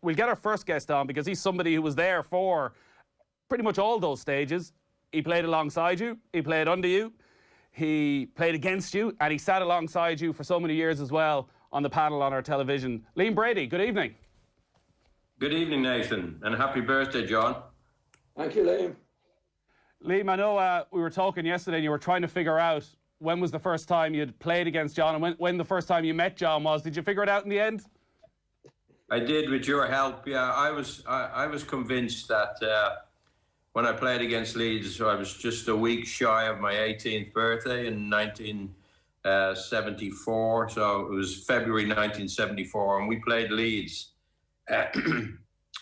we'll get our first guest on because he's somebody who was there for pretty much all those stages. He played alongside you, he played under you, he played against you, and he sat alongside you for so many years as well on the panel on our television. Liam Brady, good evening. Good evening, Nathan, and happy birthday, John. Thank you, Liam. Liam, I know we were talking yesterday and you were trying to figure out when was the first time you'd played against John and when the first time you met John was. Did you figure it out in the end? I did, with your help. Yeah, I was convinced that when I played against Leeds, I was just a week shy of my 18th birthday in 1974. So it was February 1974, and we played Leeds.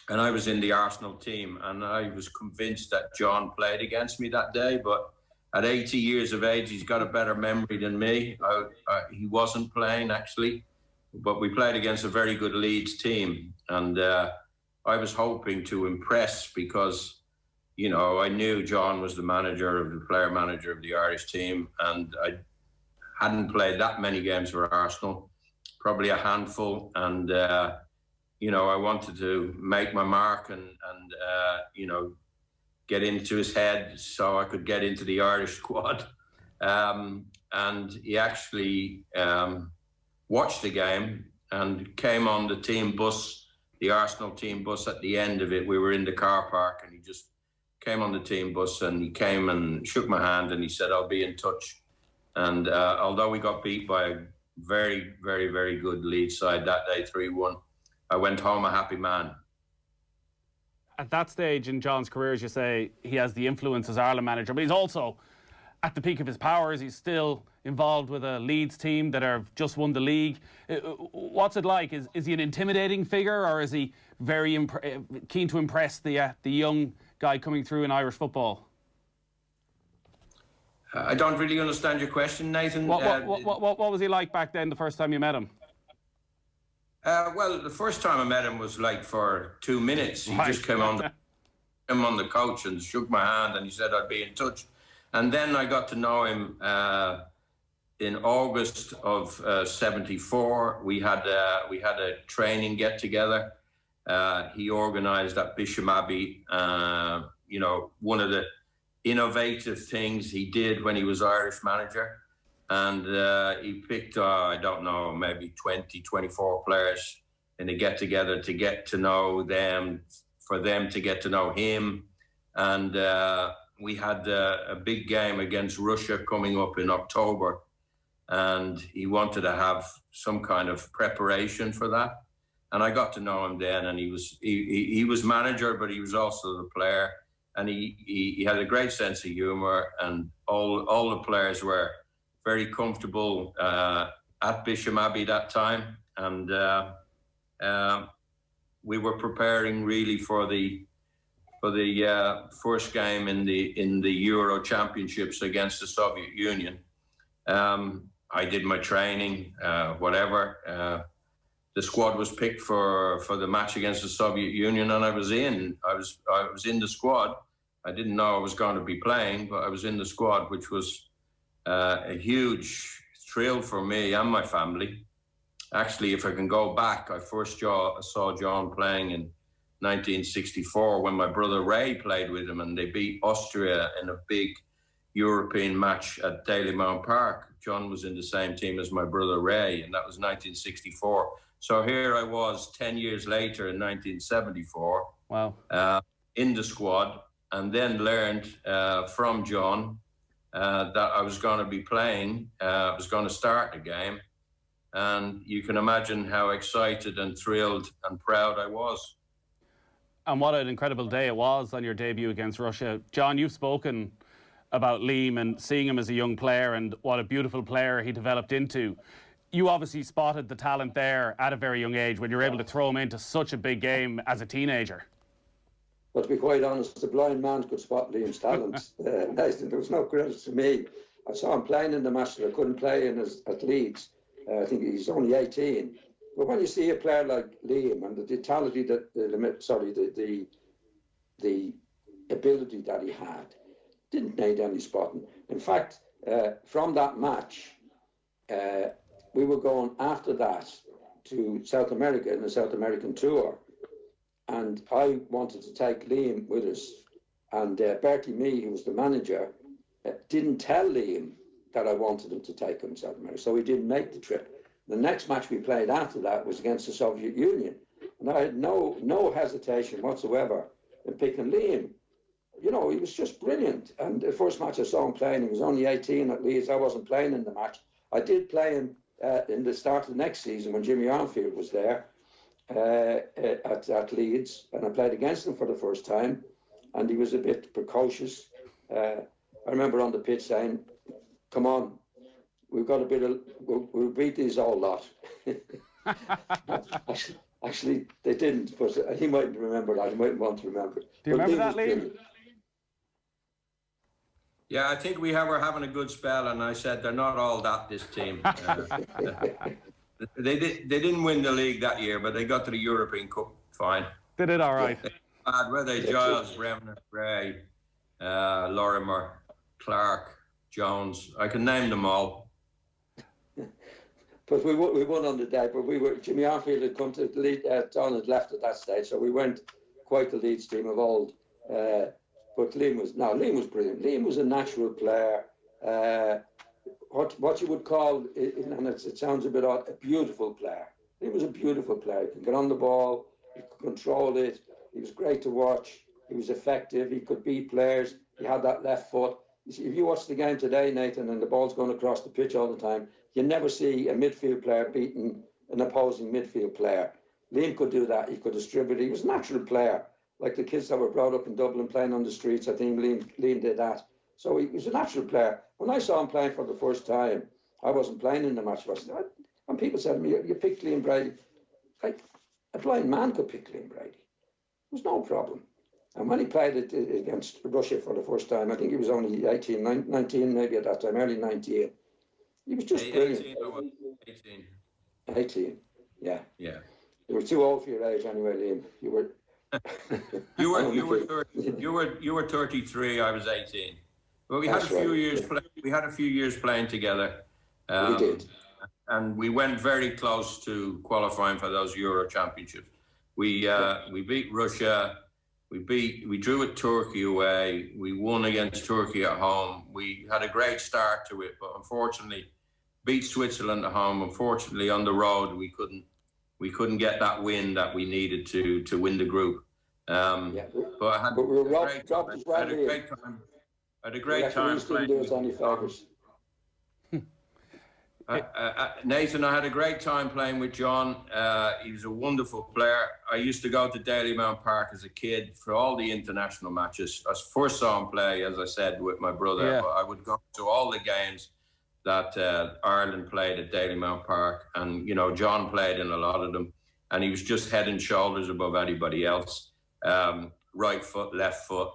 And I was in the Arsenal team, and I was convinced that John played against me that day. But at 80 years of age, he's got a better memory than me. He wasn't playing, actually. But we played against a very good Leeds team. And I was hoping to impress because, you know, I knew John was the player manager of the Irish team. And I hadn't played that many games for Arsenal, probably a handful. And, you know, I wanted to make my mark and you know, get into his head so I could get into the Irish squad. And he actually watched the game and came on the team bus, the Arsenal team bus at the end of it. We were in the car park and he just came on the team bus and he came and shook my hand and he said, "I'll be in touch." And although we got beat by a very, very, very good Leeds side that day, 3-1, I went home a happy man. At that stage in John's career, as you say, he has the influence as Ireland manager, but he's also at the peak of his powers. He's still involved with a Leeds team that have just won the league. What's it like? Is he an intimidating figure, or is he very keen to impress the young guy coming through in Irish football? I don't really understand your question, Nathan. What was he like back then, the first time you met him? Well, the first time I met him was like for 2 minutes. He just came on the couch and shook my hand and he said I'd be in touch. And then I got to know him in August of '74. We had a training get together. He organised at Bisham Abbey. You know, one of the innovative things he did when he was Irish manager. And he picked, I don't know, maybe 20, 24 players in a get-together to get to know them, for them to get to know him. And we had a big game against Russia coming up in October. And he wanted to have some kind of preparation for that. And I got to know him then, and he was manager, but he was also the player. And he had a great sense of humour, and all the players were very comfortable at Bisham Abbey that time, and we were preparing really for the first game in the Euro Championships against the Soviet Union. I did my training, whatever. The squad was picked for the match against the Soviet Union, and I was in the squad. I didn't know I was going to be playing, but I was in the squad, which was a huge thrill for me and my family. Actually, if I can go back, I first saw John playing in 1964 when my brother Ray played with him, and they beat Austria in a big European match at Dalymount Park. John was in the same team as my brother Ray, and that was 1964. So here I was 10 years later in 1974. Wow. In the squad, and then learned from John that I was going to be playing, I was going to start the game. And you can imagine how excited and thrilled and proud I was. And what an incredible day it was on your debut against Russia. John, you've spoken about Liam and seeing him as a young player and what a beautiful player he developed into. You obviously spotted the talent there at a very young age when you were able to throw him into such a big game as a teenager. But to be quite honest, the blind man could spot Liam's talent. There was no credit to me. I saw him playing in the match that I couldn't play in at Leeds. I think he's only 18. But when you see a player like Liam and the vitality that the ability that he had, didn't need any spotting. In fact, from that match, we were going after that to South America in the South American tour. and I wanted to take Liam with us. And Bertie Mee, who was the manager, didn't tell Liam that I wanted him to take him to South America, so he didn't make the trip. The next match we played after that was against the Soviet Union, and I had no hesitation whatsoever in picking Liam. You know, he was just brilliant. And the first match I saw him playing, he was only 18 at Leeds. I wasn't playing in the match. I did play him in the start of the next season when Jimmy Armfield was there at Leeds, and I played against him for the first time, and he was a bit precocious. I remember on the pitch saying, "Come on, we've got a bit of, we'll beat these all lot." Actually, they didn't, but he mightn't remember that. He mightn't want to remember. Do you remember that, Liam? Yeah, I think we were having a good spell, and I said they're not all that, this team. They didn't win the league that year, but they got to the European Cup fine. They did all right. Were they? Giles, Bremner, Gray, Lorimer, Clark, Jones. I can name them all. But we won on the day, but Jimmy Armfield had come to the lead, Don had left at that stage, so we weren't quite the Leeds team of old. But Liam was brilliant. Liam was a natural player. What you would call, and it sounds a bit odd, a beautiful player. He was a beautiful player. He could get on the ball, he could control it. He was great to watch. He was effective. He could beat players. He had that left foot. You see, if you watch the game today, Nathan, and the ball's going across the pitch all the time, you never see a midfield player beating an opposing midfield player. Liam could do that. He could distribute. He was a natural player. Like the kids that were brought up in Dublin playing on the streets, I think Liam did that. So he was a natural player. When I saw him playing for the first time, I wasn't playing in the match. When people said to me, "You picked Liam Brady," like a blind man could pick Liam Brady. It was no problem. And when he played it against Russia for the first time, I think he was only 18, 19 maybe at that time, early 19. He was just brilliant. 18, yeah. Yeah. You were too old for your age anyway, Liam. You were. you were 33. I was 18. Well, we had a few years. We had a few years playing together. We did, and we went very close to qualifying for those Euro Championships. We beat Russia. We drew with Turkey away. We won against Turkey at home. We had a great start to it, but unfortunately, beat Switzerland at home. Unfortunately, on the road, we couldn't get that win that we needed to win the group. But I had a great time playing. Nathan, I had a great time playing with John. He was a wonderful player. I used to go to Dalymount Park as a kid for all the international matches. I first saw him play, as I said, with my brother. Yeah. But I would go to all the games that Ireland played at Dalymount Park. And, you know, John played in a lot of them. And he was just head and shoulders above anybody else. Right foot, left foot.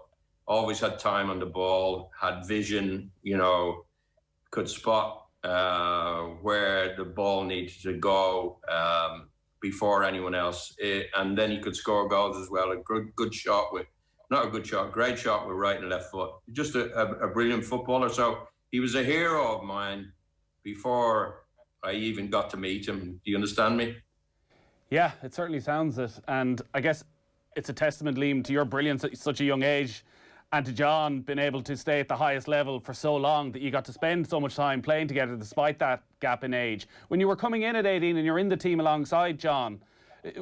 Always had time on the ball, had vision, you know, could spot where the ball needed to go before anyone else. And then he could score goals as well. Great shot with right and left foot. Just a brilliant footballer. So he was a hero of mine before I even got to meet him. Do you understand me? Yeah, it certainly sounds it. And I guess it's a testament, Liam, to your brilliance at such a young age, and to John being able to stay at the highest level for so long that you got to spend so much time playing together despite that gap in age. When you were coming in at 18 and you're in the team alongside John,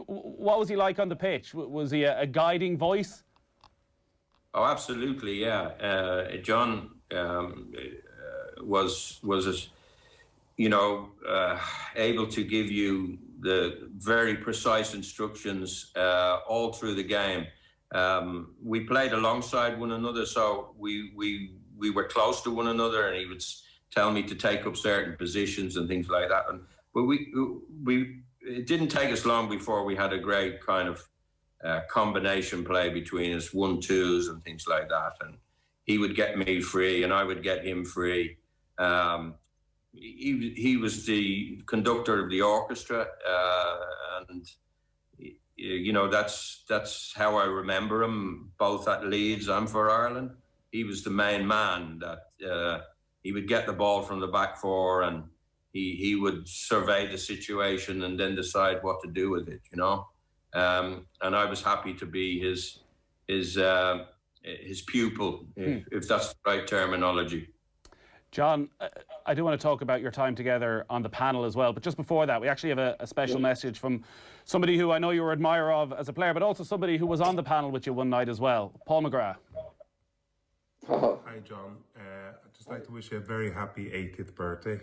what was he like on the pitch? Was he a guiding voice? Oh, absolutely, yeah. John was able to give you the very precise instructions all through the game. We played alongside one another, so we were close to one another, and he would tell me to take up certain positions and things like that. But it didn't take us long before we had a great kind of combination play between us, 1-2s and things like that. And he would get me free, and I would get him free. He was the conductor of the orchestra, and you know, that's how I remember him, both at Leeds and for Ireland. He was the main man that he would get the ball from the back four, and he would survey the situation and then decide what to do with it, you know. and I was happy to be his pupil, if that's the right terminology. John, I do want to talk about your time together on the panel as well, but just before that, we actually have a special message from somebody who I know you were an admirer of as a player, but also somebody who was on the panel with you one night as well, Paul McGrath. Hi, John. I'd just like to wish you a very happy 80th birthday.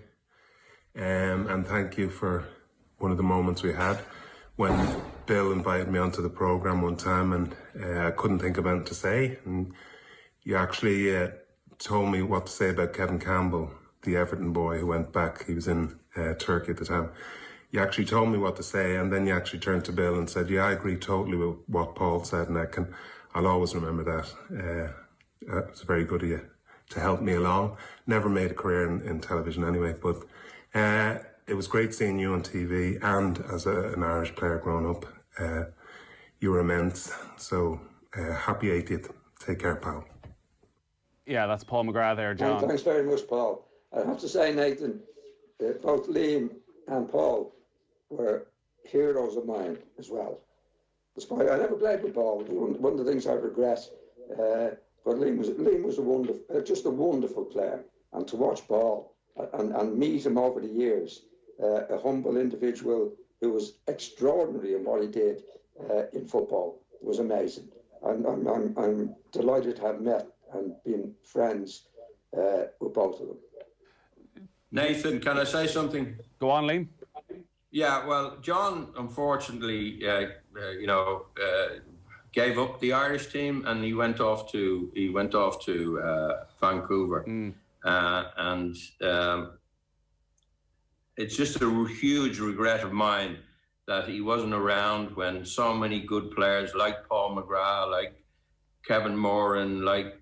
And thank you for one of the moments we had when Bill invited me onto the programme one time, and I couldn't think of anything to say. And you actually told me what to say about Kevin Campbell, the Everton boy who went back. He was in Turkey at the time. You actually told me what to say, and then you actually turned to Bill and said, yeah, I agree totally with what Paul said, and I'll always remember that. It was very good of you to help me along. Never made a career in television anyway, but it was great seeing you on TV, and as an Irish player growing up, you were immense. So happy 80th. Take care, pal. Yeah, that's Paul McGrath there, John. Thanks very much, Paul. I have to say, Nathan, both Liam and Paul were heroes of mine as well. Despite I never played with Paul. One of the things I regret. But Liam was just a wonderful player, and to watch Paul and meet him over the years, a humble individual who was extraordinary in what he did in football, was amazing. I'm delighted to have met and been friends with both of them. Nathan, can I say something? Go on, Liam. Yeah, well, John, unfortunately, gave up the Irish team, and he went off to Vancouver, and it's just a huge regret of mine that he wasn't around when so many good players like Paul McGrath, like Kevin Moran, like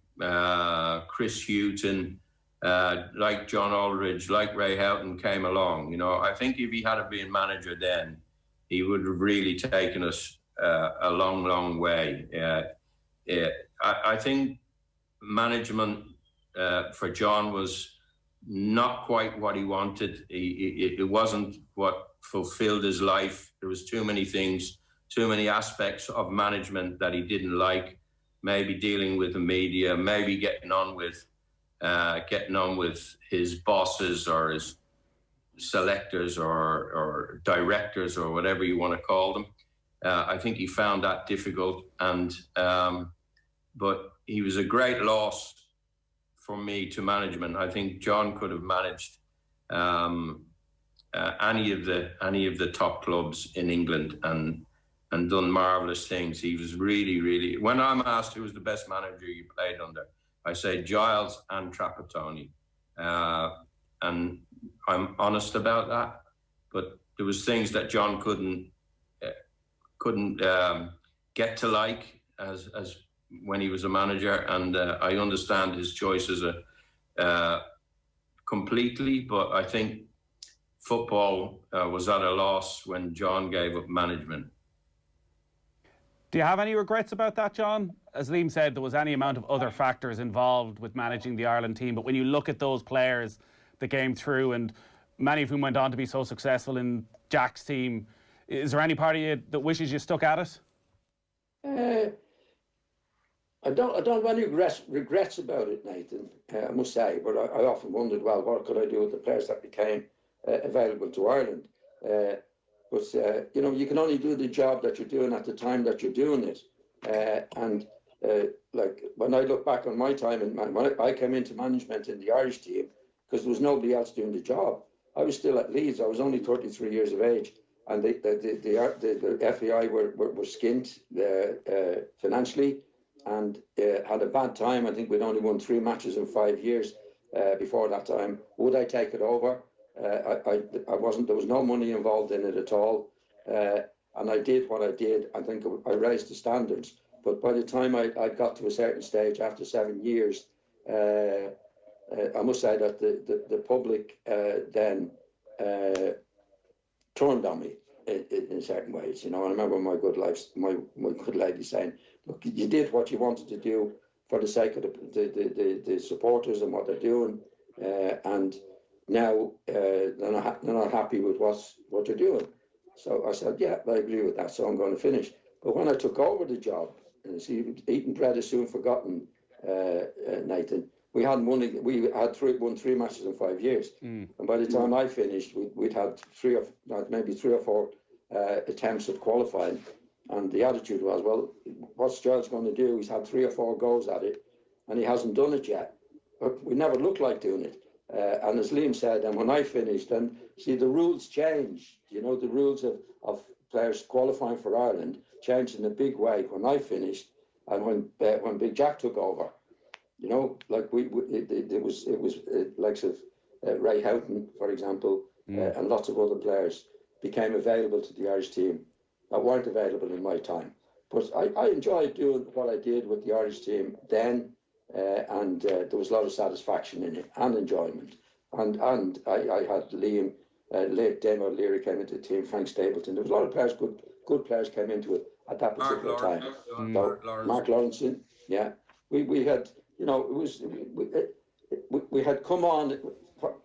Chris Hughton, like John Aldridge, like Ray Houghton came along. You know, I think if he had been manager then, he would have really taken us a long, long way. I think management for John was not quite what he wanted. It wasn't what fulfilled his life. There was too many things, too many aspects of management that he didn't like. Maybe dealing with the media, maybe getting on with his bosses or his selectors or directors or whatever you want to call them. I think he found that difficult, but he was a great loss for me to management. I think John could have managed any of the top clubs in England and done marvellous things. He was really, really. When I'm asked who was the best manager you played under, I say Giles and Trapattoni, and I'm honest about that. But there was things that John couldn't get to like as when he was a manager, and I understand his choices completely. But I think football was at a loss when John gave up management. Do you have any regrets about that, John? As Liam said, there was any amount of other factors involved with managing the Ireland team, but when you look at those players that came through, and many of whom went on to be so successful in Jack's team, is there any part of you that wishes you stuck at it? I don't have any regrets about it, Nathan, I must say, but I often wondered, well, what could I do with the players that became available to Ireland? But you can only do the job that you're doing at the time that you're doing it. Like when I look back on my time, when I came into management in the Irish team, because there was nobody else doing the job. I was still at Leeds. I was only 33 years of age, and the FAI were skint financially, and had a bad time. I think we'd only won 3 matches in 5 years before that time. Would I take it over? I wasn't. There was no money involved in it at all, and I did what I did. I think I raised the standards. But by the time I got to a certain stage, after 7 years, I must say that the public then turned on me in certain ways. You know, I remember my good lady saying, "Look, you did what you wanted to do for the sake of the supporters and what they're doing, and now they're not happy with what you're doing." So I said, yeah, I agree with that, so I'm going to finish. But when I took over the job, and see, eating bread is soon forgotten, Nathan, we hadn't won, won 3 matches in 5 years. And by the time I finished, we'd had maybe three or four attempts at qualifying. And the attitude was, well, what's Giles going to do? He's had 3 or 4 goes at it, and he hasn't done it yet. But we never looked like doing it. And as Liam said, and when I finished, and see, the rules changed. You know, the rules of players qualifying for Ireland changed in a big way when I finished, and when Big Jack took over. You know, like it was likes of Ray Houghton, for example, and lots of other players became available to the Irish team that weren't available in my time. But I enjoyed doing what I did with the Irish team then. And there was a lot of satisfaction in it and enjoyment. And I had Liam, Damo Leary came into the team, Frank Stapleton. There was a lot of players, good players came into it at that particular time. Mark Lawrenson, yeah. We had, you know, it was we had come on.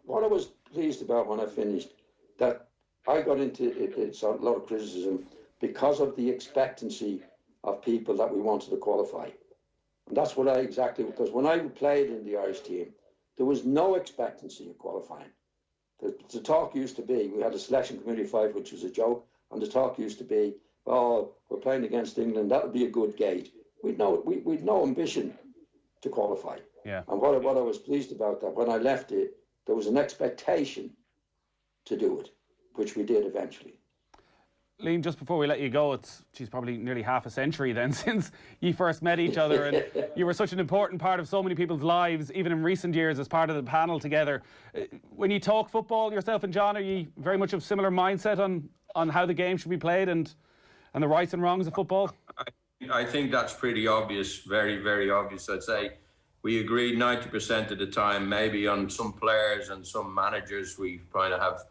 What I was pleased about when I finished, that I got into it's a lot of criticism because of the expectancy of people that we wanted to qualify. And that's what because when I played in the Irish team, there was no expectancy of qualifying. The talk used to be, we had a selection committee fight, which was a joke, and the talk used to be, oh, we're playing against England, that would be a good gauge. We'd no ambition to qualify. Yeah. And what I was pleased about that, when I left it, there was an expectation to do it, which we did eventually. Liam, just before we let you go, she's probably nearly half a century then since you first met each other, and you were such an important part of so many people's lives, even in recent years as part of the panel together. When you talk football, yourself and John, are you very much of similar mindset on how the game should be played and the rights and wrongs of football? I think that's pretty obvious, very, very obvious. I'd say we agree 90% of the time. Maybe on some players and some managers we kind of have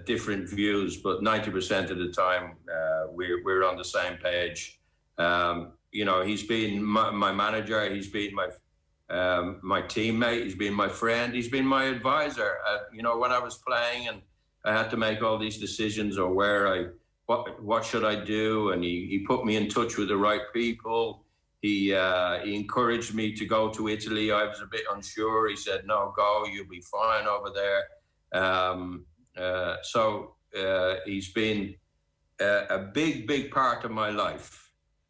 different views, but 90% of the time we're on the same page. You know, he's been my manager, he's been my teammate, he's been my friend, he's been my advisor. You know, when I was playing and I had to make all these decisions, or what should I do, and he put me in touch with the right people. He encouraged me to go to Italy. I was a bit unsure. He said, "No, go. You'll be fine over there." So he's been a big part of my life.